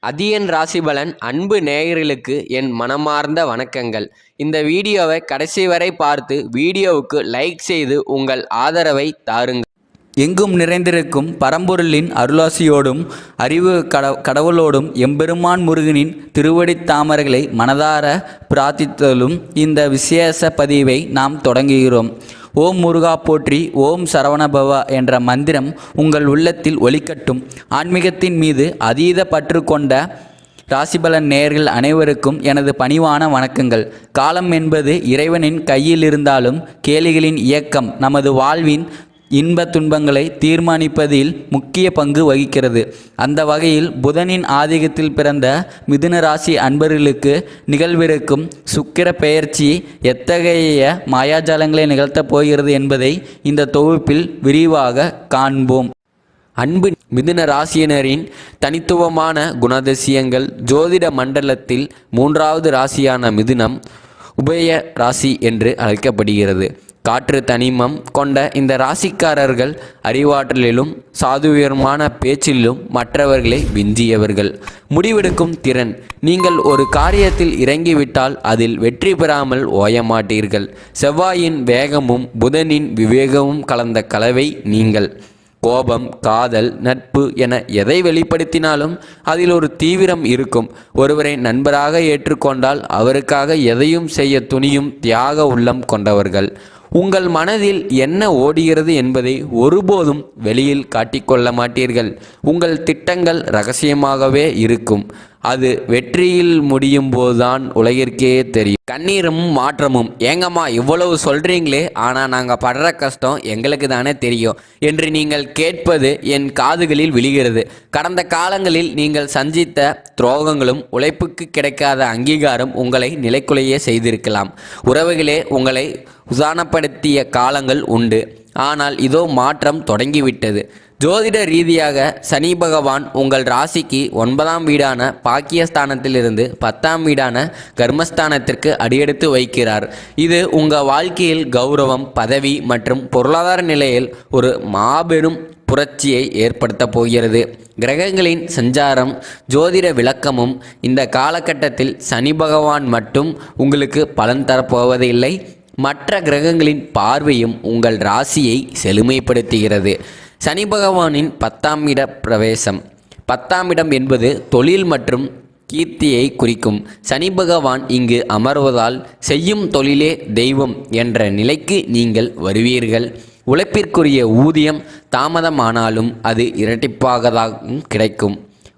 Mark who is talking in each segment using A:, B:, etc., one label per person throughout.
A: அதியன் ராசிபலன் அன்பு நேயர்களுக்கு என் மனமார்ந்த வணக்கங்கள். இந்த வீடியோவை கடைசி வரை பார்த்து வீடியோவுக்கு லைக் செய்து உங்கள் ஆதரவை தாருங்கள்.
B: எங்கும் நிறைந்திருக்கும் பரம்பொருளின் அருளாசியோடும் அறிவு கடவுளோடும் எம்பெருமான் முருகனின் திருவடித் தாமரைகளை மனதார பிரார்த்தித்தலும் இந்த விசேஷ பதிவை நாம் தொடங்குகிறோம். ஓம் முருகா போற்றி, ஓம் சரவணபவ என்ற மந்திரம் உங்கள் உள்ளத்தில் ஒலிக்கட்டும். ஆன்மீகத்தின் மீது அதீத பற்று கொண்ட ராசிபலன் நேயர்கள் அனைவருக்கும் எனது பணிவான வணக்கங்கள். காலம் என்பது இறைவனின் கையில் இருந்தாலும் கேளிகளின் இயக்கம் நமது வாழ்வின் இன்ப துன்பங்களை தீர்மானிப்பதில் முக்கிய பங்கு வகிக்கிறது. அந்த வகையில் புதனின் ஆதிக்கத்தில் பிறந்த மிதுன ராசி அன்பர்களுக்கு நிகழ்விருக்கும் சுக்கிர பெயர்ச்சி எத்தகைய மாயாஜாலங்களை நிகழ்த்தப் போகிறது என்பதை இந்த தொகுப்பில் விரிவாக காண்போம்.
A: அன்பு மிதுன ராசியினரின் தனித்துவமான குணாதிசயங்கள். ஜோதிட மண்டலத்தில் 3வது ராசியான மிதுனம் உபய ராசி என்று அழைக்கப்படுகிறது. காற்று தனிமம் கொண்ட இந்த ராசிக்காரர்கள் அறிவாற்றலிலும் சாதுரியமான பேச்சிலும் மற்றவர்களை விஞ்சியவர்கள். முடிவெடுக்கும் திறன். நீங்கள் ஒரு காரியத்தில் இறங்கிவிட்டால் அதில் வெற்றி பெறாமல் ஓயமாட்டீர்கள். செவ்வாயின் வேகமும் புதனின் விவேகமும் கலந்த கலவை நீங்கள். கோபம், காதல், நட்பு என எதை வெளிப்படுத்தினாலும் அதில் ஒரு தீவிரம் இருக்கும். ஒருவரை நண்பராக ஏற்றுக்கொண்டால் அவருக்காக எதையும் செய்ய துணியும் தியாக உள்ளம் கொண்டவர்கள். உங்கள் மனதில் என்ன ஓடுகிறது என்பதை ஒருபோதும் வெளியில் காட்டிக்கொள்ள மாட்டீர்கள். உங்கள் திட்டங்கள் இரகசியமாகவே இருக்கும். அது வெற்றியில் முடியும் போதுதான் உலகிற்கே தெரியும். கண்ணீரும் மாற்றமும். ஏங்கம்மா இவ்வளவு சொல்கிறீங்களே, ஆனால் நாங்கள் படுற கஷ்டம் எங்களுக்கு தானே தெரியும் என்று நீங்கள் கேட்பது என் காதுகளில் விழுகிறது. கடந்த காலங்களில் நீங்கள் சந்தித்த துரோகங்களும் உழைப்புக்கு கிடைக்காத அங்கீகாரம் உங்களை நிலைக்குலையே செய்திருக்கலாம். உறவுகளே உங்களை உதாரணப்படுத்திய காலங்கள் உண்டு. ஆனால் இதோ மாற்றம் தொடங்கிவிட்டது. ஜோதிட ரீதியாக சனி பகவான் உங்கள் ராசிக்கு 9ஆம் வீடான பாக்கியஸ்தானத்திலிருந்து 10ஆம் வீடான கர்மஸ்தானத்திற்கு அடியெடுத்து வைக்கிறார். இது உங்கள் வாழ்க்கையில் கௌரவம், பதவி மற்றும் பொருளாதார நிலையில் ஒரு மாபெரும் புரட்சியை ஏற்படுத்த போகிறது. கிரகங்களின் சஞ்சாரம் ஜோதிட விளக்கமும். இந்த காலகட்டத்தில் சனி பகவான் மட்டும் உங்களுக்கு பலன் தரப்போவதில்லை. மற்ற கிரகங்களின் பார்வையும் உங்கள் ராசியை செழுமைப்படுத்துகிறது. சனி பகவானின் 10ஆம் இட பிரவேசம். 10ஆம் இடம் என்பது தொழில் மற்றும் கீர்த்தியை குறிக்கும். சனி பகவான் இங்கு அமர்வதால் செய்யும் தொழிலே தெய்வம் என்ற நிலைக்கு நீங்கள் வருவீர்கள். உழைப்பிற்குரிய ஊதியம் தாமதமானாலும் அது இரட்டிப்பாகதான் கிடைக்கும்.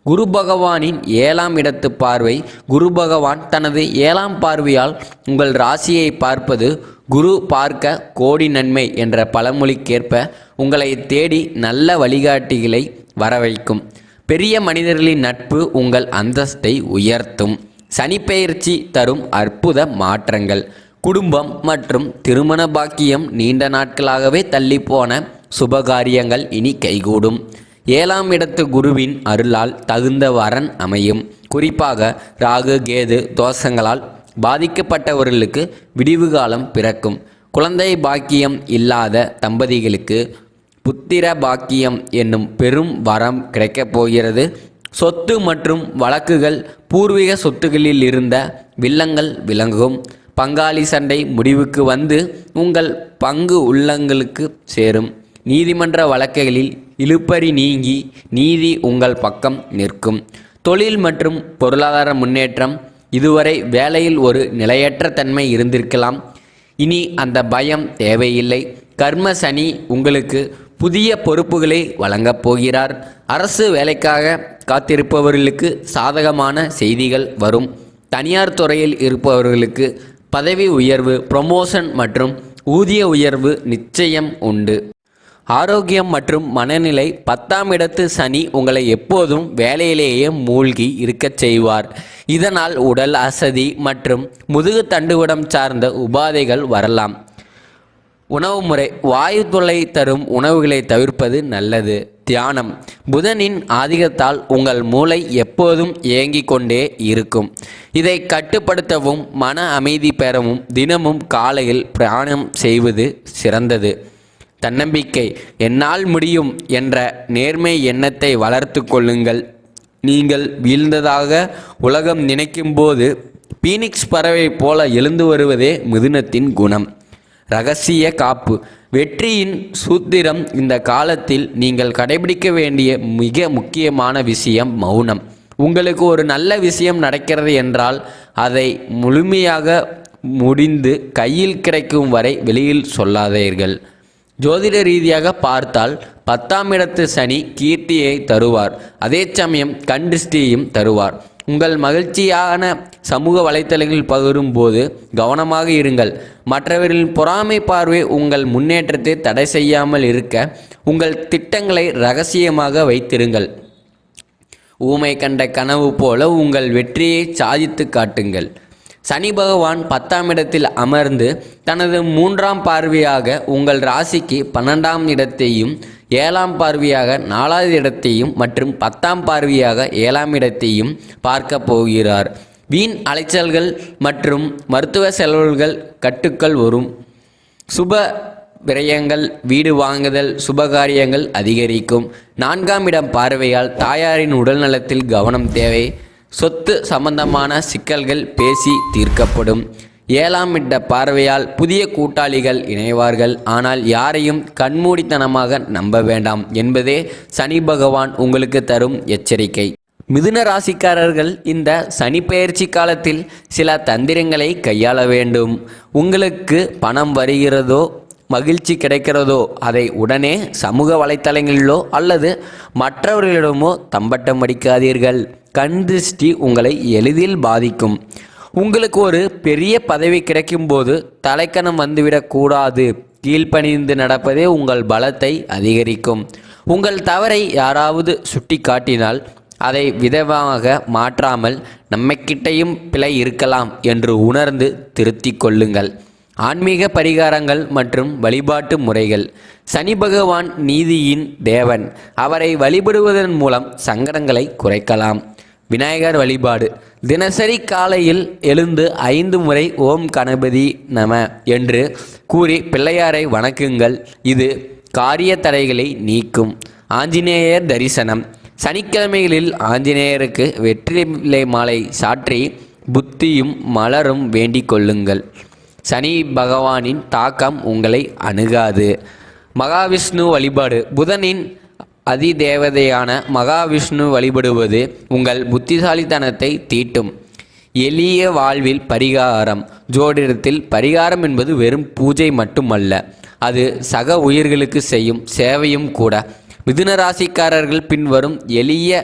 A: குரு பகவானின் 7ஆம் இடத்து பார்வை. குரு பகவான் தனது 7ஆம் பார்வையால் உங்கள் ராசியை பார்ப்பது குரு பார்க்க கோடி நன்மை என்ற பழமொழிக்கேற்ப உங்களை தேடி நல்ல வழிகாட்டிகளை வரவைக்கும். பெரிய மனிதர்களின் நட்பு உங்கள் அந்தஸ்தை உயர்த்தும். சனிப்பெயர்ச்சி தரும் அற்புத மாற்றங்கள். குடும்பம் மற்றும் திருமண பாக்கியம். நீண்ட நாட்களாகவே தள்ளிப்போன சுபகாரியங்கள் இனி கைகூடும். 7ஆம் இடத்து குருவின் அருளால் தகுந்த வரன் அமையும். குறிப்பாக ராகு கேது தோஷங்களால் பாதிக்கப்பட்டவர்களுக்கு விடிவு காலம் பிறக்கும். குழந்தை பாக்கியம் இல்லாத தம்பதிகளுக்கு புத்திர பாக்கியம் என்னும் பெரும் வரம் கிடைக்கப் போகிறது. சொத்து மற்றும் வழக்குகள். பூர்வீக சொத்துக்களில் இருந்த வில்லங்கள் விளங்கும். பங்காளி சண்டை முடிவுக்கு வந்து உங்கள் பங்கு உள்ளங்களுக்கு சேரும். நீதிமன்ற வழக்குகளில் இழுபறி நீங்கி நீதி உங்கள் பக்கம் நிற்கும். தொழில் மற்றும் பொருளாதார முன்னேற்றம். இதுவரை வேலையில் ஒரு நிலையற்ற தன்மை இருந்திருக்கலாம். இனி அந்த பயம் தேவையில்லை. கர்ம சனி உங்களுக்கு புதிய பொறுப்புகளை வழங்கப் போகிறார். அரசு வேலைக்காக காத்திருப்பவர்களுக்கு சாதகமான செய்திகள் வரும். தனியார் துறையில் இருப்பவர்களுக்கு பதவி உயர்வு, ப்ரமோஷன் மற்றும் ஊதிய உயர்வு நிச்சயம் உண்டு. ஆரோக்கியம் மற்றும் மனநிலை. 10ஆம் இடத்து சனி உங்களை எப்போதும் வேலையிலேயே மூழ்கி இருக்கச் செய்வார். இதனால் உடல் அசதி மற்றும் முதுகு தண்டுவடம் சார்ந்த உபாதைகள் வரலாம். உணவு முறை. வாயு தொல்லை தரும் உணவுகளை தவிர்ப்பது நல்லது. தியானம். புதனின் ஆதிக்கத்தால் உங்கள் மூளை எப்போதும் இயங்கிக் கொண்டே இருக்கும். இதை கட்டுப்படுத்தவும் மன அமைதி பெறவும் தினமும் காலையில் தியானம் செய்வது சிறந்தது. தன்னம்பிக்கை. என்னால் முடியும் என்ற நேர்மை எண்ணத்தை வளர்த்து கொள்ளுங்கள். நீங்கள் வீழ்ந்ததாக உலகம் நினைக்கும்போது பீனிக்ஸ் பறவை போல எழுந்து வருவதே மிதுனத்தின் குணம். இரகசிய காப்பு. வெற்றியின் சூத்திரம். இந்த காலத்தில் நீங்கள் கடைபிடிக்க வேண்டிய மிக முக்கியமான விஷயம் மௌனம். உங்களுக்கு ஒரு நல்ல விஷயம் நடக்கிறது என்றால் அதை முழுமையாக முடிந்து கையில் கிடைக்கும் வரை வெளியில் சொல்லாதீர்கள். ஜோதிட ரீதியாக பார்த்தால் 10ஆம் இடத்து சனி கீர்த்தியை தருவார், அதே சமயம் கண்டிஷ்டியையும் தருவார். உங்கள் மகிழ்ச்சியான சமூக வலைத்தளங்களில் பகிரும் போது கவனமாக இருங்கள். மற்றவர்களின் பொறாமை பார்வை உங்கள் முன்னேற்றத்தை தடை செய்யாமல் இருக்க உங்கள் திட்டங்களை இரகசியமாக வைத்திருங்கள். ஊமை கண்ட கனவு போல உங்கள் வெற்றியை சாதித்து காட்டுங்கள். சனி பகவான் 10ஆம் இடத்தில் அமர்ந்து தனது 3ஆம் பார்வையாக உங்கள் ராசிக்கு 12ஆம் இடத்தையும் 7ஆம் பார்வையாக 4வது இடத்தையும் மற்றும் 10ஆம் பார்வையாக 7ஆம் இடத்தையும் பார்க்க போகிறார். வீண் அலைச்சல்கள் மற்றும் மருத்துவ செலவுகள் கட்டுக்கள் வரும். சுப விரயங்கள், வீடு வாங்குதல், சுபகாரியங்கள் அதிகரிக்கும். 4ஆம் இடம் பார்வையால் தாயாரின் உடல் நலத்தில் கவனம் தேவை. சொத்து சம்பந்தமான சிக்கல்கள் பேசி தீர்க்கப்படும். 7ஆம் இட பார்வையால் புதிய கூட்டாளிகள் இணைவார்கள். ஆனால் யாரையும் கண்மூடித்தனமாக நம்ப வேண்டாம் என்பதே சனி பகவான் உங்களுக்கு தரும் எச்சரிக்கை. மிதுன ராசிக்காரர்கள் இந்த சனி பெயர்ச்சி காலத்தில் சில தந்திரங்களை கையாள வேண்டும். உங்களுக்கு பணம் வருகிறதோ மகிழ்ச்சி கிடைக்கிறதோ அதை உடனே சமூக வலைத்தளங்களிலோ அல்லது மற்றவர்களிடமோ தம்பட்டம் அடிக்காதீர்கள். கண் திருஷ்டி உங்களை எளிதில் பாதிக்கும். உங்களுக்கு ஒரு பெரிய பதவி கிடைக்கும்போது தலைக்கணம் வந்துவிடக்கூடாது. கீழ்ப்பணிந்து நடப்பதே உங்கள் பலத்தை அதிகரிக்கும். உங்கள் தவறை யாராவது சுட்டி காட்டினால் அதை விதமாக மாற்றாமல் நம்மக்கிட்டையும் பிழை இருக்கலாம் என்று உணர்ந்து திருத்திக் கொள்ளுங்கள். ஆன்மீக பரிகாரங்கள் மற்றும் வழிபாட்டு முறைகள். சனி பகவான் நீதியின் தேவன். அவரை வழிபடுவதன் மூலம் சங்கடங்களை குறைக்கலாம். விநாயகர் வழிபாடு. தினசரி காலையில் எழுந்து 5 முறை ஓம் கணபதி நம என்று கூறி பிள்ளையாரை வணக்குங்கள். இது காரிய தடைகளை நீக்கும். ஆஞ்சநேயர் தரிசனம். சனிக்கிழமைகளில் ஆஞ்சநேயருக்கு வெற்றிலை மாலை சாற்றி புத்தியும் மலரும் வேண்டிக் கொள்ளுங்கள். சனி பகவானின் தாக்கம் உங்களை அணுகாது. மகாவிஷ்ணு வழிபாடு. புதனின் அதிதேவதையான மகாவிஷ்ணு வழிபடுவது உங்கள் புத்திசாலித்தனத்தை தீட்டும். எளிய வாழ்வில் பரிகாரம். ஜோதிடத்தில் பரிகாரம் என்பது வெறும் பூஜை மட்டுமல்ல, அது சக உயிர்களுக்கு செய்யும் சேவையும் கூட. மிதுன ராசிக்காரர்கள் பின்வரும் எளிய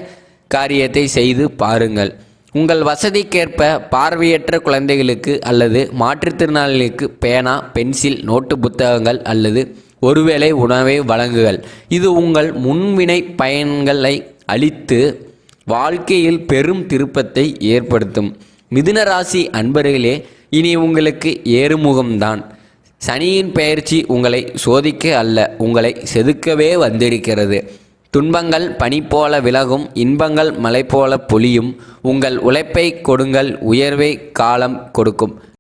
A: காரியத்தை செய்து பாருங்கள். உங்கள் வசதிக்கேற்ப பார்வையற்ற குழந்தைகளுக்கு அல்லது மாற்றுத்திறனாளிகளுக்கு பேனா, பென்சில், நோட்டு புத்தகங்கள் அல்லது ஒருவேளை உணவை வழங்குங்கள். இது உங்கள் முன்வினை பயன்களை அளித்து வாழ்க்கையில் பெரும் திருப்பத்தை ஏற்படுத்தும். மிதுன ராசி அன்பர்களே, இனி உங்களுக்கு ஏறுமுகம்தான். சனியின் பெயர்ச்சி உங்களை சோதிக்க அல்ல, உங்களை செதுக்கவே வந்திருக்கிறது. துன்பங்கள் பனி போல விலகும், இன்பங்கள் மலை போல பொழியும். உங்கள் உழைப்பை கொடுங்கள், உயர்வை காலம் கொடுக்கும்.